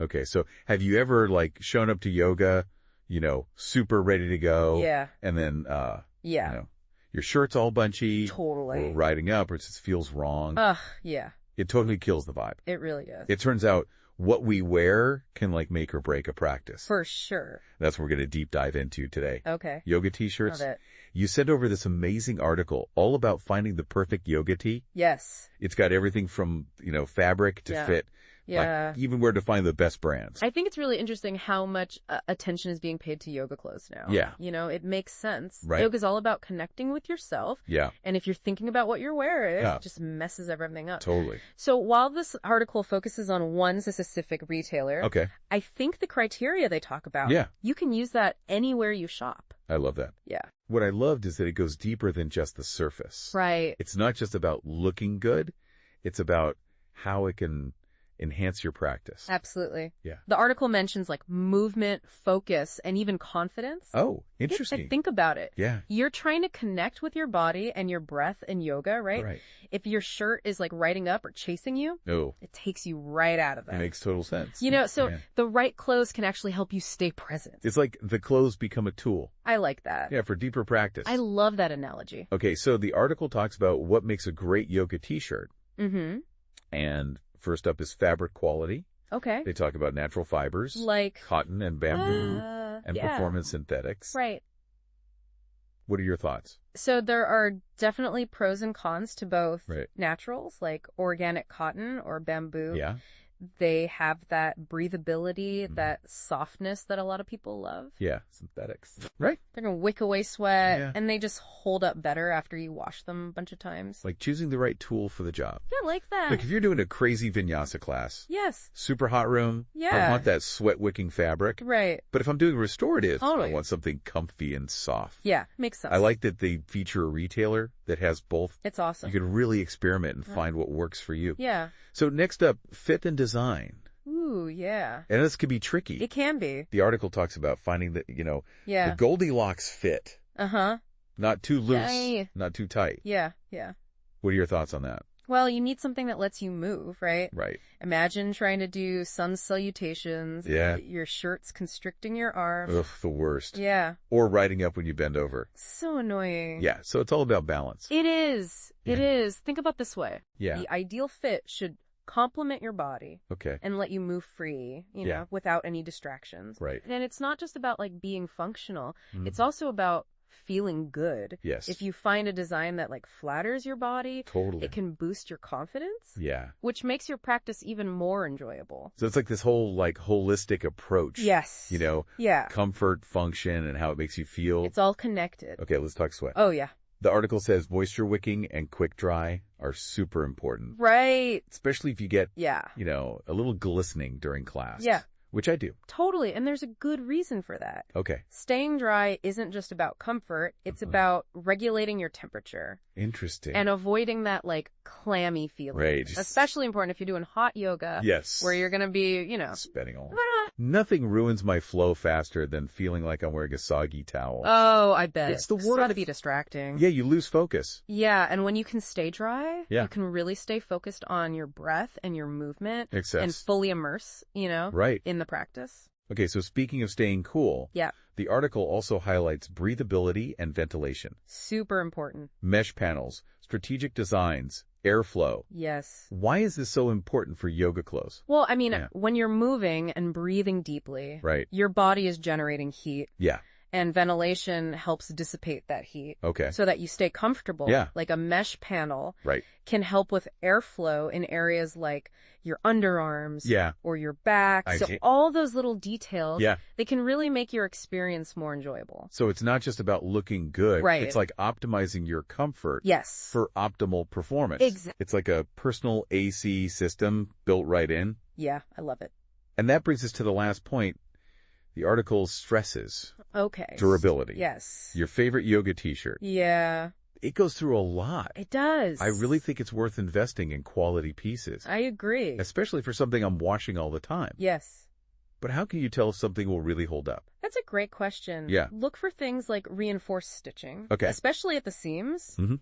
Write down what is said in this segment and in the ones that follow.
Okay, so have you ever, like, shown up to yoga, super ready to go? Yeah. And then, Yeah. your shirt's all bunchy. Totally. Or riding up, or it just feels wrong. Ugh, yeah. It totally kills the vibe. It really does. It turns out what we wear can, like, make or break a practice. For sure. That's what we're going to deep dive into today. Okay. Yoga t-shirts. Love it. You sent over this amazing article all about finding the perfect yoga tee. Yes. It's got everything from, fabric to fit. Yeah. Like, even where to find the best brands. I think it's really interesting how much attention is being paid to yoga clothes now. Yeah. It makes sense. Right. Yoga's all about connecting with yourself. Yeah. And if you're thinking about what you're wearing, it just messes everything up. Totally. So while this article focuses on one specific retailer, Okay. I think the criteria they talk about, you can use that anywhere you shop. I love that. Yeah. What I loved is that it goes deeper than just the surface. Right. It's not just about looking good. It's about how it can enhance your practice. Absolutely. Yeah. The article mentions like movement, focus, and even confidence. Oh, interesting. And think about it. Yeah. You're trying to connect with your body and your breath in yoga, right? Right. If your shirt is like riding up or chasing you, it takes you right out of that. It makes total sense. So the right clothes can actually help you stay present. It's like the clothes become a tool. I like that. Yeah, for deeper practice. I love that analogy. Okay, so the article talks about what makes a great yoga t-shirt. Mm-hmm. And first up is fabric quality. Okay. They talk about natural fibers. Like cotton and bamboo and performance synthetics. Right. What are your thoughts? So there are definitely pros and cons to both naturals, like organic cotton or bamboo. Yeah. They have that breathability, that softness that a lot of people love. Yeah, synthetics. Right. They're going to wick away sweat, and they just hold up better after you wash them a bunch of times. Like choosing the right tool for the job. Yeah, I like that. Like if you're doing a crazy vinyasa class. Yes. Super hot room. Yeah. I want that sweat-wicking fabric. Right. But if I'm doing restorative, totally. I want something comfy and soft. Yeah, makes sense. I like that they feature a retailer that has both. It's awesome. You can really experiment and find what works for you. Yeah. So next up, fit and design. Ooh, yeah. And this can be tricky. It can be. The article talks about finding the, the Goldilocks fit. Uh-huh. Not too loose, not too tight. Yeah, yeah. What are your thoughts on that? Well, you need something that lets you move, right? Right. Imagine trying to do sun salutations. Yeah. Your shirt's constricting your arm. Ugh, the worst. Yeah. Or riding up when you bend over. So annoying. Yeah, so it's all about balance. It is. Yeah. It is. Think about this way. Yeah. The ideal fit should complement your body. Okay. And let you move free, without any distractions. Right. And it's not just about like being functional. It's also about feeling good. Yes. If you find a design that like flatters your body, totally, it can boost your confidence. Yeah. Which makes your practice even more enjoyable. So it's like this whole like holistic approach. Yes. Yeah. Comfort, function, and how it makes you feel. It's all connected. Okay, let's talk sweat. Oh, yeah. The article says moisture-wicking and quick dry are super important. Right. Especially if you get, a little glistening during class. Yeah. Which I do. Totally. And there's a good reason for that. Okay. Staying dry isn't just about comfort. It's about regulating your temperature. Interesting. And avoiding that like clammy feeling. Right. Especially important if you're doing hot yoga. Yes. Where you're going to be, sweating all. Nothing ruins my flow faster than feeling like I'm wearing a soggy towel. Oh, I bet. It's the worst. It's got to be distracting. Yeah, you lose focus. Yeah, and when you can stay dry, you can really stay focused on your breath and your movement. And fully immerse, right, in the practice. Okay, so speaking of staying cool, the article also highlights breathability and ventilation. Super important. Mesh panels, strategic designs, airflow. Yes. Why is this so important for yoga clothes? Well, I mean, when you're moving and breathing deeply, your body is generating heat. Yeah. And ventilation helps dissipate that heat. Okay. So that you stay comfortable. Yeah. Like a mesh panel can help with airflow in areas like your underarms or your back. So all those little details, they can really make your experience more enjoyable. So it's not just about looking good. Right. It's like optimizing your comfort for optimal performance. Exactly. It's like a personal AC system built right in. Yeah, I love it. And that brings us to the last point. The article stresses durability. Yes. Your favorite yoga t-shirt. Yeah. It goes through a lot. It does. I really think it's worth investing in quality pieces. I agree. Especially for something I'm washing all the time. Yes. But how can you tell if something will really hold up? That's a great question. Yeah. Look for things like reinforced stitching. Okay. Especially at the seams. Mm-hmm.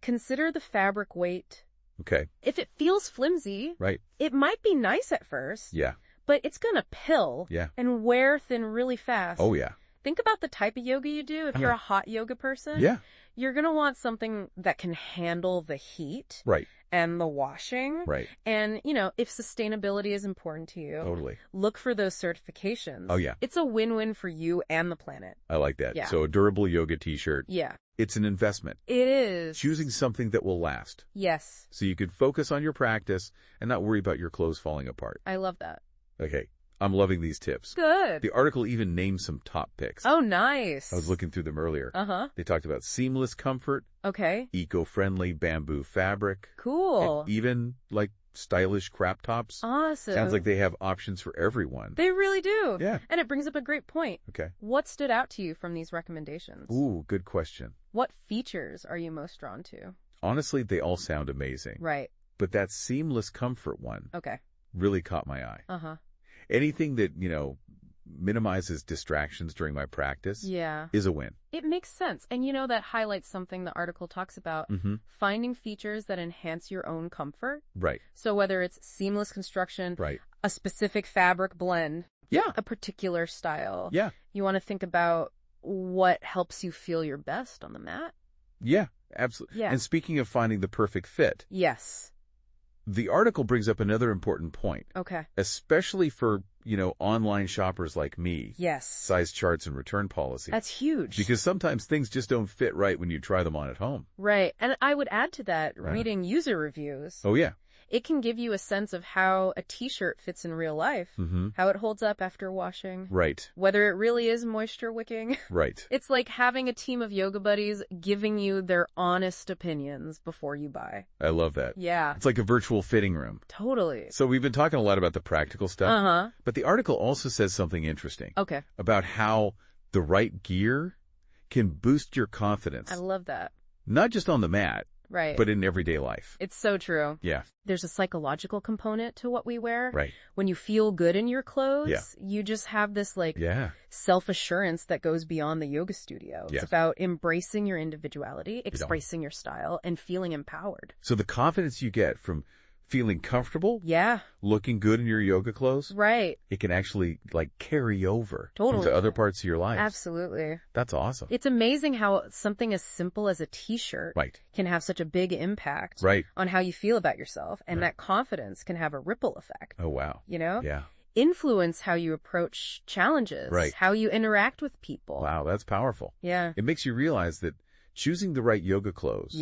Consider the fabric weight. Okay. If it feels flimsy, it might be nice at first. Yeah. but it's going to pill and wear thin really fast. Oh, yeah. Think about the type of yoga you do. If you're a hot yoga person, you're going to want something that can handle the heat. Right. And the washing. Right. And, if sustainability is important to you, totally, look for those certifications. Oh, yeah. It's a win-win for you and the planet. I like that. Yeah. So a durable yoga t-shirt. Yeah. It's an investment. It is. Choosing something that will last. Yes. So you could focus on your practice and not worry about your clothes falling apart. I love that. Okay. I'm loving these tips. Good. The article even named some top picks. Oh, nice. I was looking through them earlier. Uh-huh. They talked about seamless comfort. Okay. Eco-friendly bamboo fabric. Cool. And even, stylish crop tops. Awesome. Sounds like they have options for everyone. They really do. Yeah. And it brings up a great point. Okay. What stood out to you from these recommendations? Ooh, good question. What features are you most drawn to? Honestly, they all sound amazing. Right. But that seamless comfort one really caught my eye. Uh-huh. Anything that, minimizes distractions during my practice is a win. It makes sense. And that highlights something the article talks about, finding features that enhance your own comfort. Right. So whether it's seamless construction, a specific fabric blend, a particular style, you want to think about what helps you feel your best on the mat. Yeah, absolutely. Yeah. And speaking of finding the perfect fit. Yes. The article brings up another important point. Okay. Especially for, online shoppers like me. Yes. Size charts and return policies. That's huge. Because sometimes things just don't fit right when you try them on at home. Right. And I would add to that, reading user reviews. Oh, yeah. It can give you a sense of how a t-shirt fits in real life, how it holds up after washing. Right. Whether it really is moisture-wicking. Right. It's like having a team of yoga buddies giving you their honest opinions before you buy. I love that. Yeah. It's like a virtual fitting room. Totally. So we've been talking a lot about the practical stuff. Uh-huh. But the article also says something interesting. Okay. About how the right gear can boost your confidence. I love that. Not just on the mat. Right. But in everyday life. It's so true. Yeah. There's a psychological component to what we wear. Right. When you feel good in your clothes, you just have this self-assurance that goes beyond the yoga studio. It's about embracing your individuality, expressing your style, and feeling empowered. So the confidence you get from feeling comfortable, looking good in your yoga clothes, it can actually carry over into other parts of your life. Absolutely. That's awesome. It's amazing how something as simple as a t-shirt can have such a big impact on how you feel about yourself, and that confidence can have a ripple effect. Oh, wow. Yeah. Influence how you approach challenges, how you interact with people. Wow, that's powerful. Yeah. It makes you realize that choosing the right yoga clothes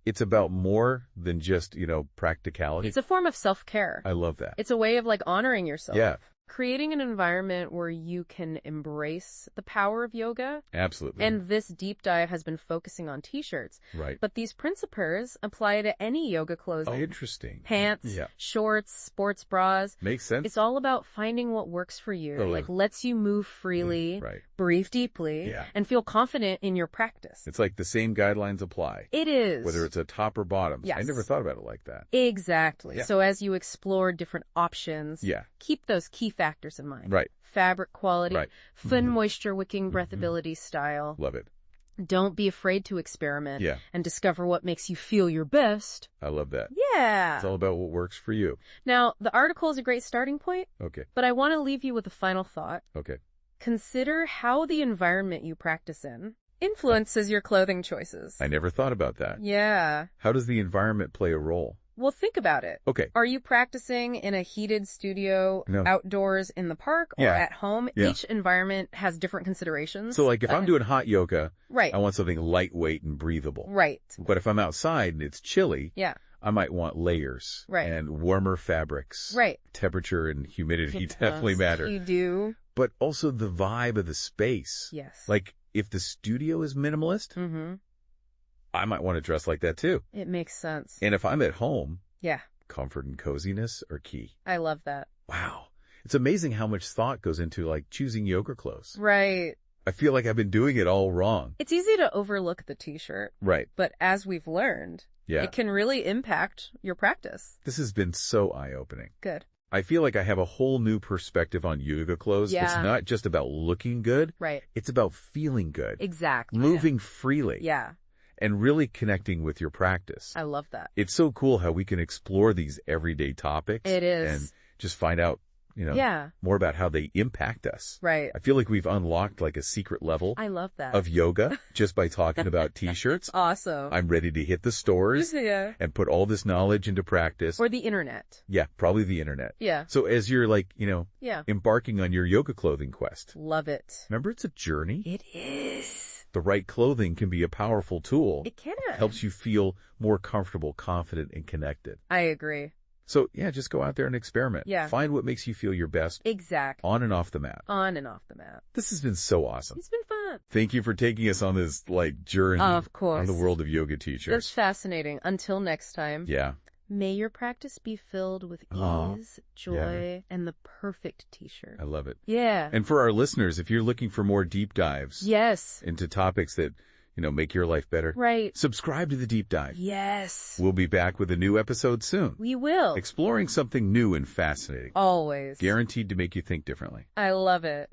it's about more than just, practicality. It's a form of self-care. I love that. It's a way of honoring yourself. Yeah. Creating an environment where you can embrace the power of yoga. Absolutely. And this deep dive has been focusing on t-shirts. Right. But these principles apply to any yoga clothing. Oh, interesting. Pants, shorts, sports bras. Makes sense. It's all about finding what works for you. Lets you move freely, breathe deeply, and feel confident in your practice. It's like the same guidelines apply. It is. Whether it's a top or bottom. Yes. I never thought about it like that. Exactly. Yeah. So as you explore different options, keep those key factors in mind. Right. Fabric quality, thin moisture-wicking breathability style. Love it. Don't be afraid to experiment and discover what makes you feel your best. I love that. Yeah. It's all about what works for you. Now, the article is a great starting point. Okay. But I want to leave you with a final thought. Okay. Consider how the environment you practice in influences your clothing choices. I never thought about that. Yeah. How does the environment play a role? Well, think about it. Okay. Are you practicing in a heated studio, outdoors in the park, or at home? Yeah. Each environment has different considerations. So, if I'm doing hot yoga, I want something lightweight and breathable. Right. But if I'm outside and it's chilly, I might want layers and warmer fabrics. Right. Temperature and humidity definitely matter. You do. But also the vibe of the space. Yes. If the studio is minimalist, I might want to dress like that too. It makes sense. And if I'm at home, comfort and coziness are key. I love that. Wow. It's amazing how much thought goes into choosing yoga clothes. Right. I feel like I've been doing it all wrong. It's easy to overlook the t-shirt. Right. But as we've learned, it can really impact your practice. This has been so eye-opening. Good. I feel like I have a whole new perspective on yoga clothes. Yeah. It's not just about looking good. Right. It's about feeling good. Exactly. Moving freely. Yeah. And really connecting with your practice. I love that. It's so cool how we can explore these everyday topics. It is. And just find out, more about how they impact us. Right. I feel like we've unlocked like a secret level I love that. of yoga just by talking about T-shirts. Awesome. I'm ready to hit the stores and put all this knowledge into practice. Or the internet. Yeah, probably the internet. Yeah. So as you're like, embarking on your yoga clothing quest. Love it. Remember, it's a journey. It is. The right clothing can be a powerful tool. It can. Helps you feel more comfortable, confident, and connected. I agree. So, just go out there and experiment. Yeah. Find what makes you feel your best. Exactly. On and off the mat. On and off the mat. This has been so awesome. It's been fun. Thank you for taking us on this, journey. Of course. On the world of yoga T-shirts. That's fascinating. Until next time. Yeah. May your practice be filled with ease, joy, and the perfect T-shirt. I love it. Yeah. And for our listeners, if you're looking for more deep dives. Yes. Into topics that, make your life better. Right. Subscribe to the deep dive. Yes. We'll be back with a new episode soon. We will. Exploring something new and fascinating. Always. Guaranteed to make you think differently. I love it.